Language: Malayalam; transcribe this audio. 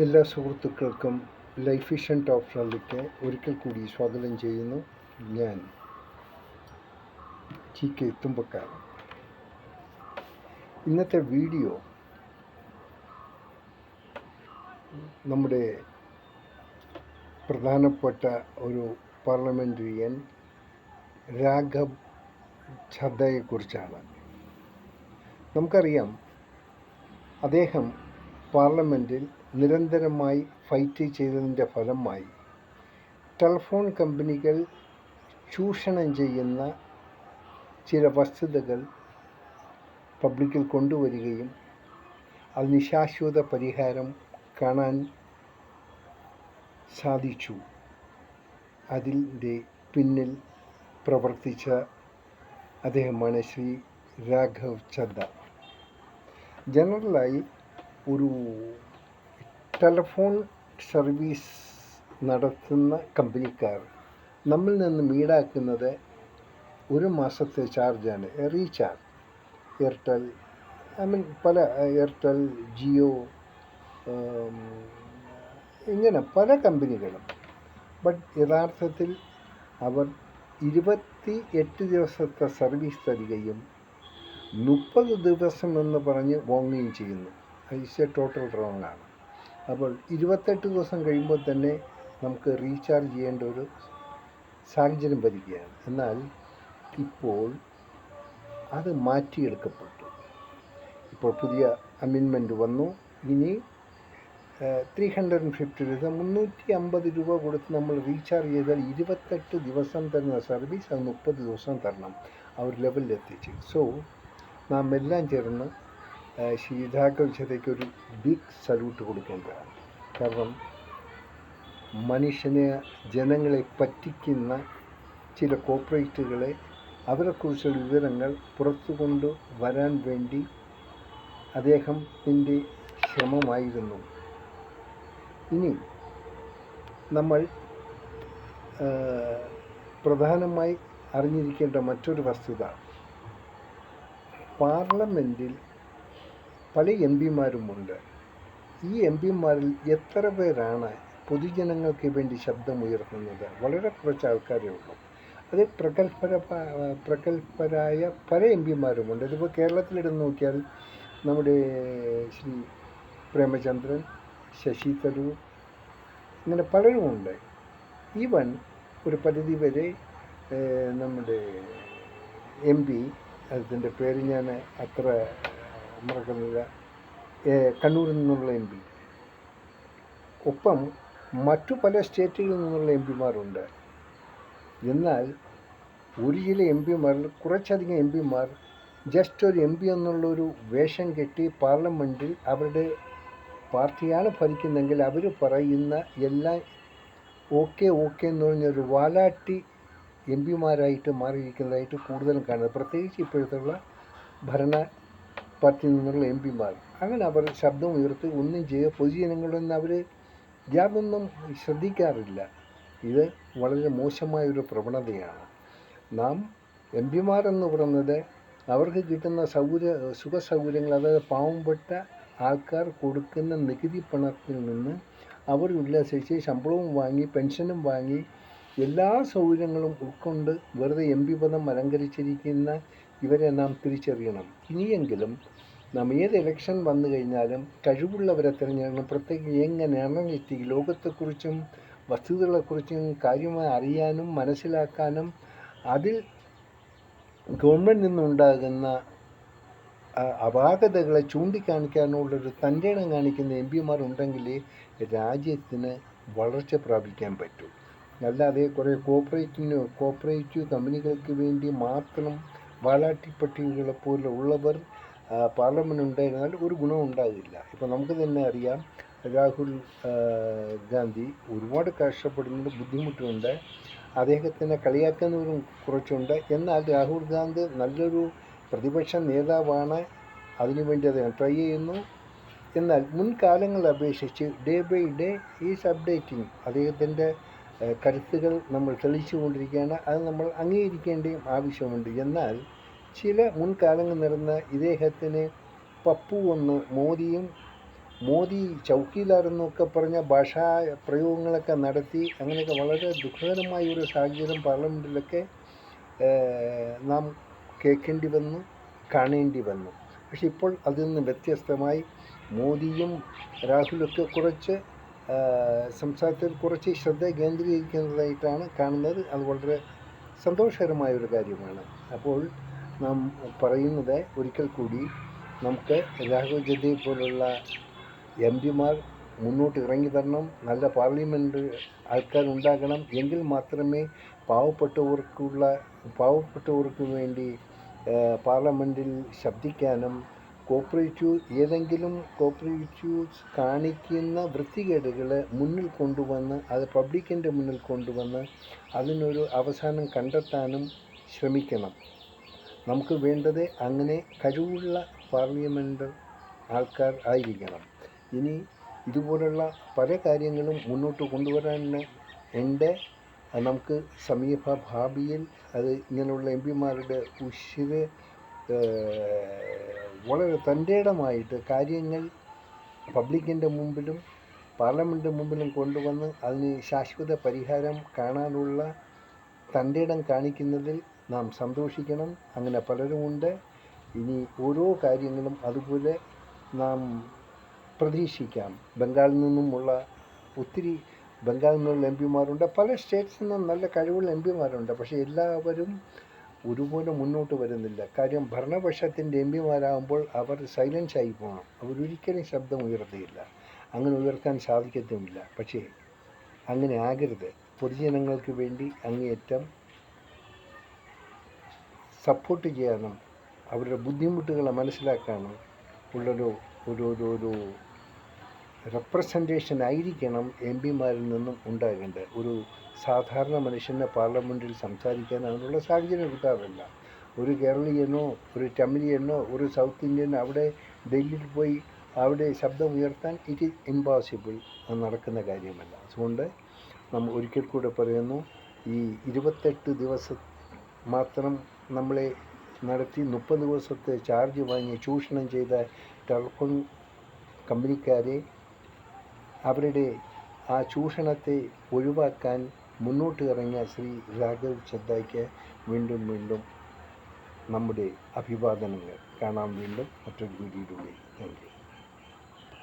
എല്ലാ സുഹൃത്തുക്കൾക്കും ലൈഫ് വിഷൻ ടോപ്പ് ഫ്രണ്ടിലേക്ക് ഒരിക്കൽ കൂടി സ്വാഗതം ചെയ്യുന്നു. ഞാൻ GK തുമ്പക്കാരൻ. ഇന്നത്തെ വീഡിയോ നമ്മുടെ പ്രധാനപ്പെട്ട ഒരു പാർലമെൻറ്ററിയൻ രാഘവ് ഛദ്ദയെക്കുറിച്ചാണ്. നമുക്കറിയാം, അദ്ദേഹം പാർലമെൻറ്റിൽ നിരന്തരമായി ഫൈറ്റ് ചെയ്തതിൻ്റെ ഫലമായി ടെലിഫോൺ കമ്പനികൾ ചൂഷണം ചെയ്യുന്ന ചില വസ്തുതകൾ പബ്ലിക്കിൽ കൊണ്ടുവരികയും അതിന് ശാശ്വത പരിഹാരം കാണാൻ സാധിച്ചു. അതിൻ്റെ പിന്നിൽ പ്രവർത്തിച്ച അദ്ദേഹമാണ് ശ്രീ രാഘവ് ഛദ്ദ. ജനറലായി ഒരു ടെലിഫോൺ സർവീസ് നടത്തുന്ന കമ്പനിക്കാർ നമ്മിൽ നിന്നും ഈടാക്കുന്നത് ഒരു മാസത്തെ ചാർജാണ്, റീചാർജ്. എയർടെൽ, പല എയർടെൽ, ജിയോ, ഇങ്ങനെ പല കമ്പനികളും. ബട്ട് യഥാർത്ഥത്തിൽ അവർ 28 ദിവസത്തെ സർവീസ് തരികയും 30 ദിവസം എന്ന് പറഞ്ഞ് വാങ്ങുകയും ചെയ്യുന്നു. ഐസ് ടോട്ടൽ റോങ് ആണ്. അപ്പോൾ 28 ദിവസം കഴിയുമ്പോൾ തന്നെ നമുക്ക് റീചാർജ് ചെയ്യേണ്ട ഒരു സാഹചര്യം വരികയാണ്. എന്നാൽ ഇപ്പോൾ അത് മാറ്റിയെടുക്കപ്പെട്ടു. ഇപ്പോൾ പുതിയ അമെൻമെൻറ്റ് വന്നു. ഇനി 350 രൂപ, 350 രൂപ കൊടുത്ത് നമ്മൾ റീചാർജ് ചെയ്താൽ 28 ദിവസം തരുന്ന സർവീസ് അത് 30 ദിവസം തരണം. ആ ഒരു ലെവലിലെത്തിച്ചു. സോ നാം എല്ലാം ചേർന്ന് ശ്രീ രാഘവ് ഛദ്ദയ്ക്ക് ഒരു ബിഗ് സല്യൂട്ട് കൊടുക്കേണ്ടതാണ്. കാരണം ജനങ്ങളെ പറ്റിക്കുന്ന ചില കോർപ്പറേറ്റുകളെ, അവരെക്കുറിച്ചുള്ള വിവരങ്ങൾ പുറത്തു കൊണ്ട് വരാൻ വേണ്ടി അദ്ദേഹത്തിൻ്റെ ശ്രമമായിരുന്നു. ഇനി നമ്മൾ പ്രധാനമായി അറിഞ്ഞിരിക്കേണ്ട മറ്റൊരു വസ്തുത, പാർലമെൻറ്റിൽ പല പിമാരുമുണ്ട്. ഈ പിമാരിൽ എത്ര പേരാണ് പൊതുജനങ്ങൾക്ക് വേണ്ടി ശബ്ദമുയർത്തുന്നത്? വളരെ കുറച്ച് ആൾക്കാരേ ഉള്ളൂ. അത് പ്രഗത്ഭരായ പല പിമാരുമുണ്ട്. ഇതിപ്പോൾ കേരളത്തിലെടുത്ത് നോക്കിയാൽ നമ്മുടെ ശ്രീ പ്രേമചന്ദ്രൻ, ശശി തരൂർ, ഇങ്ങനെ പലരുമുണ്ട്. ഈവൻ ഒരു പരിധി വരെ നമ്മുടെ MP, അതിൻ്റെ പേര് ഞാൻ അത്ര മറക്കുന്നില്ല, കണ്ണൂരിൽ നിന്നുള്ള MP, ഒപ്പം മറ്റു പല സ്റ്റേറ്റുകളിൽ നിന്നുള്ള പിമാരുണ്ട്. എന്നാൽ ഒരു ചില പിമാരിൽ കുറച്ചധികം പിമാർ ജസ്റ്റ് ഒരു MP എന്നുള്ളൊരു വേഷം കെട്ടി പാർലമെൻറ്റിൽ അവരുടെ പാർട്ടിയാണ് ഭരിക്കുന്നതെങ്കിൽ അവർ പറയുന്ന എല്ലാം ഓക്കെ എന്ന് പറഞ്ഞൊരു വാലാട്ടി പിമാരായിട്ട് മാറിയിരിക്കുന്നതായിട്ട് കൂടുതലും കാണുന്നത്, പ്രത്യേകിച്ച് ഇപ്പോഴത്തുള്ള ഭരണ പാർട്ടിയിൽ നിന്നുള്ള പിമാർ. അങ്ങനെ അവർ ശബ്ദം ഉയർത്തി ഒന്നും ചെയ്യുക, പൊതുജനങ്ങളൊന്നും അവർ യാതൊന്നും ശ്രദ്ധിക്കാറില്ല. ഇത് വളരെ മോശമായൊരു പ്രവണതയാണ്. നാം പിമാരെന്ന് പറയുന്നത് അവർക്ക് കിട്ടുന്ന സുഖ സൗകര്യങ്ങൾ, അതായത് പാവപ്പെട്ട ആൾക്കാർ കൊടുക്കുന്ന നികുതി പണത്തിൽ നിന്ന് അവർ ഉല്ലാസിച്ച് ശമ്പളവും വാങ്ങി പെൻഷനും വാങ്ങി എല്ലാ സൗകര്യങ്ങളും ഉൾക്കൊണ്ട് വെറുതെ MP പദം അലങ്കരിച്ചിരിക്കുന്ന ഇവരെ നാം തിരിച്ചറിയണം. ഇനിയെങ്കിലും നാം ഏത് ഇലക്ഷൻ വന്നു കഴിഞ്ഞാലും കഴിവുള്ളവരെ തിരഞ്ഞെടുക്കണം. പ്രത്യേകിച്ച് എങ്ങനെയാണ് ലോകത്തെക്കുറിച്ചും വസ്തുതകളെക്കുറിച്ചും കാര്യമായി അറിയാനും മനസ്സിലാക്കാനും അതിൽ ഗവൺമെൻറ്റിൽ നിന്നുണ്ടാകുന്ന അപാകതകളെ ചൂണ്ടിക്കാണിക്കാനുള്ളൊരു തൻ്റെ ഇടം കാണിക്കുന്ന പിമാർ ഉണ്ടെങ്കിലേ രാജ്യത്തിന് വളർച്ച പ്രാപിക്കാൻ പറ്റൂ. അല്ലാതെ കുറേ കോർപ്പറേറ്റീവ് കമ്പനികൾക്ക് വേണ്ടി മാത്രം വാലാട്ടിപ്പട്ടികളെ പോലെ ഉള്ളവർ പാർലമെൻറ്റ് ഉണ്ടായിരുന്നാൽ ഒരു ഗുണം ഉണ്ടാകില്ല. ഇപ്പോൾ നമുക്ക് തന്നെ അറിയാം, രാഹുൽ ഗാന്ധി ഒരുപാട് കഷ്ടപ്പെടുന്നുണ്ട്, ബുദ്ധിമുട്ടുണ്ട്. അദ്ദേഹത്തിനെ കളിയാക്കുന്നവരും കുറച്ചുണ്ട്. എന്നാൽ രാഹുൽ ഗാന്ധി നല്ലൊരു പ്രതിപക്ഷ നേതാവാണ്. അതിനുവേണ്ടി അദ്ദേഹം ട്രൈ ചെയ്യുന്നു. എന്നാൽ മുൻകാലങ്ങളെ അപേക്ഷിച്ച് day by day is updating. അദ്ദേഹത്തിൻ്റെ കരുത്തുകൾ നമ്മൾ തെളിയിച്ചുകൊണ്ടിരിക്കുകയാണ്. അത് നമ്മൾ അംഗീകരിക്കേണ്ടയും ആവശ്യമുണ്ട്. എന്നാൽ ചില മുൻകാലങ്ങൾ നടന്ന ഇദ്ദേഹത്തിന് പപ്പു എന്ന് മോദിയും മോദി ചൗക്കിയിലായിരുന്നൊക്കെ പറഞ്ഞ ഭാഷാ പ്രയോഗങ്ങളൊക്കെ നടത്തി അങ്ങനെയൊക്കെ വളരെ ദുഃഖകരമായ ഒരു സാഹചര്യം പാർലമെൻറ്റിലൊക്കെ നാം കേൾക്കേണ്ടി വന്നു, കാണേണ്ടി വന്നു. പക്ഷെ ഇപ്പോൾ അതിൽ നിന്ന് വ്യത്യസ്തമായി മോദിയും രാഹുലൊക്കെ കുറച്ച് സംസാരത്തിൽ കുറച്ച് ശ്രദ്ധ കേന്ദ്രീകരിക്കുന്നതായിട്ടാണ് കാണുന്നത്. അത് വളരെ സന്തോഷകരമായൊരു കാര്യമാണ്. അപ്പോൾ നാം പറയുന്നത് ഒരിക്കൽ കൂടി നമുക്ക് രാഘവ് ജദ്ദേ പോലുള്ള എംപിമാർ മുന്നോട്ട് ഇറങ്ങി വരണം, നല്ല പാർലമെൻറ്റ് ആൾക്കാരുണ്ടാകണം. എങ്കിൽ മാത്രമേ പാവപ്പെട്ടവർക്ക് വേണ്ടി പാർലമെൻറ്റിൽ ശബ്ദിക്കാനും ഏതെങ്കിലും കോപ്പറേറ്റീവ്സ് കാണിക്കുന്ന വൃത്തികേടുകൾ മുന്നിൽ കൊണ്ടുവന്ന് അത് പബ്ലിക്കിൻ്റെ മുന്നിൽ കൊണ്ടുവന്ന് അതിനൊരു അവസാനം കണ്ടെത്താനും ശ്രമിക്കണം. നമുക്ക് വേണ്ടത് അങ്ങനെ കഴിവുള്ള പാർലമെൻറ്റ് ആൾക്കാർ ആയിരിക്കണം. ഇനി ഇതുപോലുള്ള പല കാര്യങ്ങളും മുന്നോട്ട് കൊണ്ടുവരാൻ ഉണ്ട്. നമുക്ക് സമീപ ഭാവിയിൽ അത് ഇങ്ങനെയുള്ള എം പിമാരുടെ ഉശിര് വളരെ തൻ്റേടമായിട്ട് കാര്യങ്ങൾ പബ്ലിക്കിൻ്റെ മുമ്പിലും പാർലമെൻറ്റിൻ്റെ മുമ്പിലും കൊണ്ടുവന്ന് അതിന് ശാശ്വത പരിഹാരം കാണാനുള്ള തൻ്റേടം കാണിക്കുന്നതിൽ നാം സന്തോഷിക്കണം. അങ്ങനെ പലരുമുണ്ട്. ഇനി ഓരോ കാര്യങ്ങളും അതുപോലെ നാം പ്രതീക്ഷിക്കാം. ബംഗാളിൽ നിന്നുള്ള എം പിമാരുണ്ട്, പല സ്റ്റേറ്റ്സിൽ നിന്നും നല്ല കഴിവുള്ള എം പിമാരുണ്ട്. പക്ഷേ എല്ലാവരും ഒരുപോലെ മുന്നോട്ട് വരുന്നില്ല. കാര്യം ഭരണപക്ഷത്തിൻ്റെ എം പിമാരാകുമ്പോൾ അവർ സൈലൻസായി പോകണം. അവരൊരിക്കലും ശബ്ദം ഉയർത്തുകയില്ല, അങ്ങനെ ഉയർത്താൻ സാധിക്കത്തുമില്ല. പക്ഷേ അങ്ങനെ ആകരുത്. പൊതുജനങ്ങൾക്ക് വേണ്ടി അങ്ങേയറ്റം സപ്പോർട്ട് ചെയ്യാനും അവരുടെ ബുദ്ധിമുട്ടുകളെ മനസ്സിലാക്കാനും ഉള്ളൊരു റെപ്രസെൻറ്റേഷൻ ആയിരിക്കണം എം പിമാരിൽ നിന്നും ഉണ്ടാകേണ്ടത്. ഒരു സാധാരണ മനുഷ്യനെ പാർലമെൻറ്റിൽ സംസാരിക്കാൻ അതിനുള്ള സാഹചര്യം കിട്ടാറില്ല. ഒരു കേരളീയനോ ഒരു തമിഴിയനോ ഒരു സൗത്ത് ഇന്ത്യനോ അവിടെ ഡൽഹിയിൽ പോയി അവിടെ ശബ്ദം ഉയർത്താൻ ഇറ്റ് ഈസ് ഇമ്പോസിബിൾ. അത് നടക്കുന്ന കാര്യമല്ല. അതുകൊണ്ട് നമ്മൾ ഒരിക്കൽ കൂടെ പറയുന്നു, ഈ 28 ദിവസം മാത്രം നമ്മളെ നടത്തി 30 ദിവസത്തെ ചാർജ് വാങ്ങി ചൂഷണം ചെയ്ത ടെലിഫോൺ കമ്പനിക്കാരെ അവരുടെ ആ ചൂഷണത്തെ ഒഴിവാക്കാൻ മുന്നോട്ട് ഇറങ്ങിയ ശ്രീ രാഘവ് ജദ്ദേക്ക് വീണ്ടും നമ്മുടെ അഭിവാദനങ്ങൾ. കാണാം വീണ്ടും മറ്റൊരു വീഡിയോയിലൂടെ. Thank you.